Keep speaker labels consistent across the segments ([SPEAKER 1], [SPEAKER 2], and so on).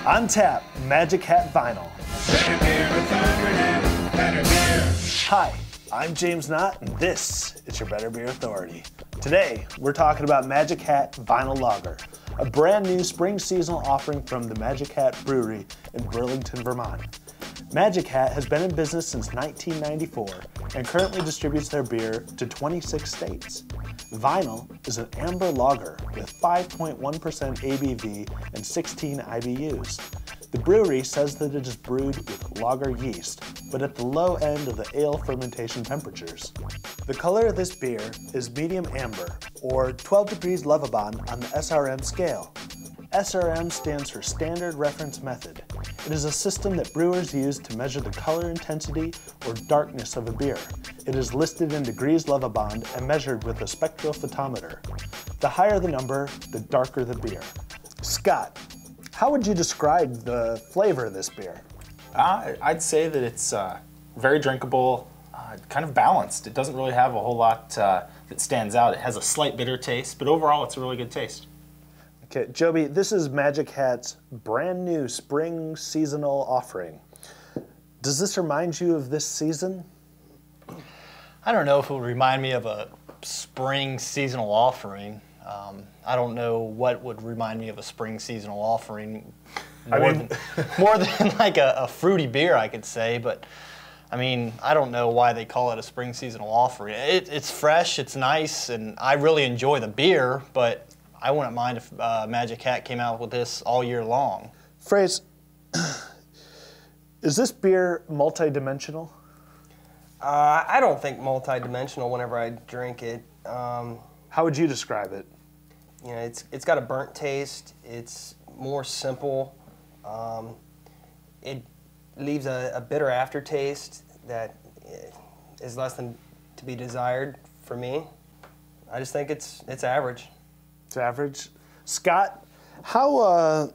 [SPEAKER 1] On tap, Magic Hat Vinyl. Hi, I'm James Knott, and this is your Better Beer Authority. Today, we're talking about Magic Hat Vinyl Lager, a brand new spring seasonal offering from the Magic Hat Brewery in Burlington, Vermont. Magic Hat has been in business since 1994 and currently distributes their beer to 26 states. Vinyl is an amber lager with 5.1% ABV and 16 IBUs. The brewery says that it is brewed with lager yeast, but at the low end of the ale fermentation temperatures. The color of this beer is medium amber, or 12 degrees Lovibond on the SRM scale. SRM stands for Standard Reference Method. It is a system that brewers use to measure the color intensity or darkness of a beer. It is listed in degrees Lovibond and measured with a spectrophotometer. The higher the number, the darker the beer. Scott, how would you describe the flavor of this beer?
[SPEAKER 2] I'd say that it's very drinkable, kind of balanced. It doesn't really have a whole lot that stands out. It has a slight bitter taste, but overall it's a really good taste.
[SPEAKER 1] Okay, Joby, this is Magic Hat's brand new spring seasonal offering. Does this remind you of this season?
[SPEAKER 3] I don't know if it would remind me of a spring seasonal offering. I don't know what would remind me of a spring seasonal offering more than like a fruity beer, I could say. But I mean, I don't know why they call it a spring seasonal offering. It's fresh, it's nice, and I really enjoy the beer, but I wouldn't mind if Magic Hat came out with this all year long.
[SPEAKER 1] Phrase, is this beer multi-dimensional?
[SPEAKER 4] I don't think multi-dimensional whenever I drink it.
[SPEAKER 1] How would you describe it?
[SPEAKER 4] You know, it's got a burnt taste. It's more simple. It leaves a bitter aftertaste that is less than to be desired for me. I just think it's average.
[SPEAKER 1] It's average. Scott, how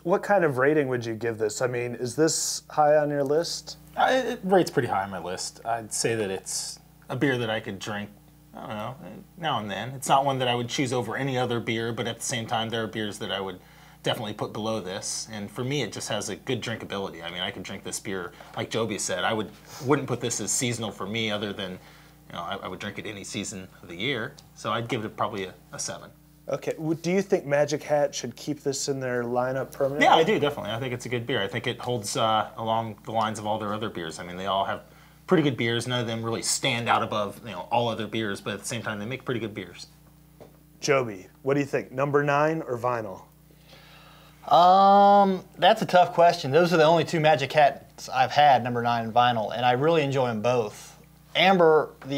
[SPEAKER 1] what kind of rating would you give this? I mean, is this high on your list?
[SPEAKER 2] It rates pretty high on my list. I'd say that it's a beer that I could drink, I don't know, now and then. It's not one that I would choose over any other beer, but at the same time, there are beers that I would definitely put below this. And for me, it just has a good drinkability. I mean, I could drink this beer, like Joby said. I wouldn't put this as seasonal for me, other than, you know, I would drink it any season of the year. So I'd give it probably a 7.
[SPEAKER 1] Okay. Do you think Magic Hat should keep this in their lineup permanently?
[SPEAKER 2] Yeah, I do, definitely. I think it's a good beer. I think it holds along the lines of all their other beers. I mean, they all have pretty good beers. None of them really stand out above, you know, all other beers, but at the same time, they make pretty good beers.
[SPEAKER 1] Joby, what do you think? Number 9 or vinyl?
[SPEAKER 3] That's a tough question. Those are the only two Magic Hats I've had, number 9 and vinyl, and I really enjoy them both. The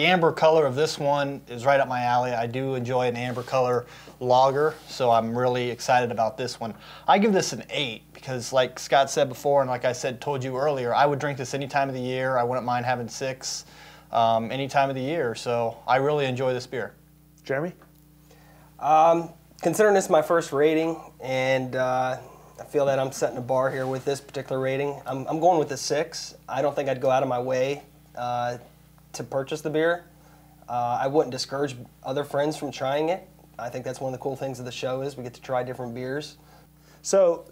[SPEAKER 3] amber color of this one is right up my alley. I do enjoy an amber color lager, so I'm really excited about this one. I give this an 8 because, like Scott said before, and like I told you earlier, I would drink this any time of the year. I wouldn't mind having 6 any time of the year, so I really enjoy this beer.
[SPEAKER 1] Jeremy?
[SPEAKER 4] Considering this my first rating, and I feel that I'm setting a bar here with this particular rating, I'm going with a 6. I don't think I'd go out of my way to purchase the beer. I wouldn't discourage other friends from trying it. I think that's one of the cool things of the show is we get to try different beers.
[SPEAKER 1] So,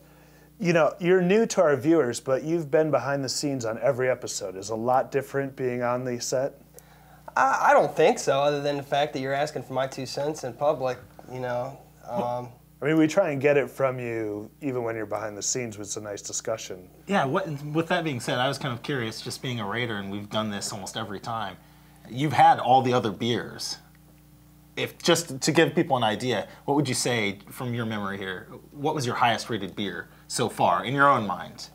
[SPEAKER 1] you know, you're new to our viewers, but you've been behind the scenes on every episode. Is a lot different being on the set?
[SPEAKER 4] I don't think so, other than the fact that you're asking for my 2 cents in public, you know.
[SPEAKER 1] I mean, we try and get it from you even when you're behind the scenes with a nice discussion.
[SPEAKER 2] Yeah, with that being said, I was kind of curious, just being a rater, and we've done this almost every time. You've had all the other beers. If just to give people an idea, what would you say from your memory here? What was your highest rated beer so far in your own mind?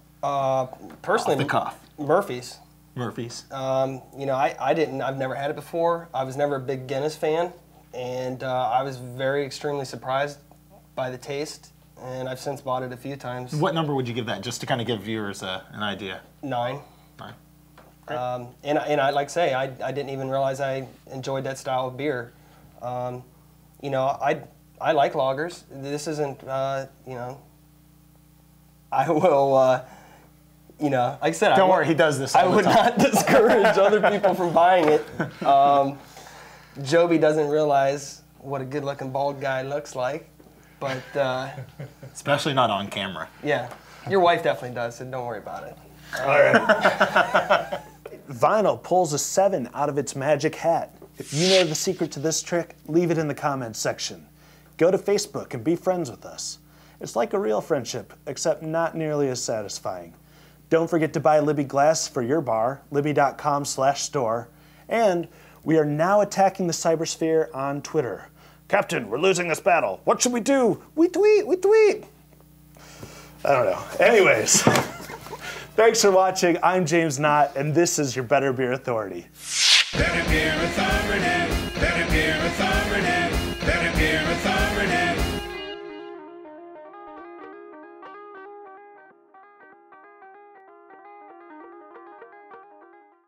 [SPEAKER 4] Personally,
[SPEAKER 2] off the cuff.
[SPEAKER 4] Murphy's.
[SPEAKER 2] Murphy's.
[SPEAKER 4] You know, I've never had it before. I was never a big Guinness fan, and I was extremely surprised by the taste, and I've since bought it a few times.
[SPEAKER 2] What number would you give that, just to kind of give viewers an idea?
[SPEAKER 4] 9.
[SPEAKER 2] 9.
[SPEAKER 4] And I like I say, I didn't even realize I enjoyed that style of beer. You know, I like lagers. This isn't, you know, I will, you know, like I said,
[SPEAKER 2] don't worry, he does this all
[SPEAKER 4] I
[SPEAKER 2] the
[SPEAKER 4] would
[SPEAKER 2] time.
[SPEAKER 4] not discourage other people from buying it. Joby doesn't realize what a good-looking bald guy looks like, but
[SPEAKER 2] especially not on camera.
[SPEAKER 4] Yeah. Your wife definitely does, so don't worry about it.
[SPEAKER 1] All right. Vinyl pulls a 7 out of its magic hat. If you know the secret to this trick, leave it in the comments section. Go to Facebook and be friends with us. It's like a real friendship, except not nearly as satisfying. Don't forget to buy Libby glass for your bar, libby.com/store. And we are now attacking the cybersphere on Twitter. Captain, we're losing this battle. What should we do? We tweet. I don't know. Anyways, thanks for watching. I'm James Knott, and this is your Better Beer Authority.
[SPEAKER 5] Better Beer